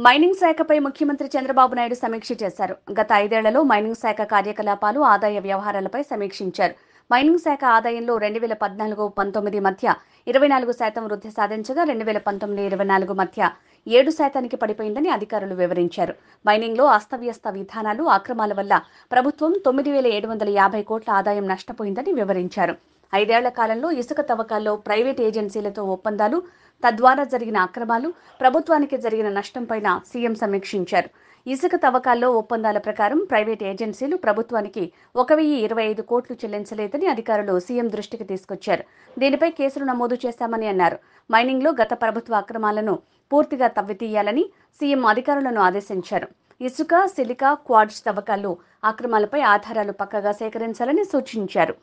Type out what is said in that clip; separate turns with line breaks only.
Mining శాఖపై ముఖ్యమంత్రి చంద్రబాబు నాయుడు సమీక్ష చేశారు. గత 5 ఏళ్లలో మైనింగ్ శాఖ కార్యకలాపాలు, ఆదాయ వ్యవహారాలపై సమీక్షించారు. మైనింగ్ శాఖ ఆదాయంలో 2014-19 మధ్య 24% వృద్ధి సాధించగా 2019-24 మధ్య 7% పడిపోయిందని అధికారులు వివరించారు. మైనింగ్లో అస్తవ్యస్త విధానాలు, అక్రమాల వల్ల ప్రభుత్వం 9,750 కోట్ల ఆదాయం నష్టపోయిందని వివరించారు. 5 ఏళ్ల కాలంలో ఇసుక తవ్వకాల్లో ప్రైవేట్ ఏజెన్సీలతో ఒప్పందాలు, తద్వారా జరిగిన అక్రమాలు, ప్రభుత్వానికి జరిగిన నష్టంపైన సీఎం సమీక్షించారు. ఇసుక తవ్వకాల్లో ఒప్పందాల ప్రకారం ప్రైవేట్ ఏజెన్సీలు ప్రభుత్వానికి 1,025 కోట్లు చెల్లించలేదని అధికారులు సీఎం దృష్టికి తీసుకొచ్చారు. దీనిపై కేసులు నమోదు చేశామని అన్నారు. మైనింగ్లో గత ప్రభుత్వ అక్రమాలను పూర్తిగా తవ్వితీయాలని సీఎం అధికారులను ఆదేశించారు. ఇసుక, సిలికా, క్వార్ట్జ్ తవ్వకాల్లో అక్రమాలపై ఆధారాలు పక్కాగా సేకరించాలని సూచించారు.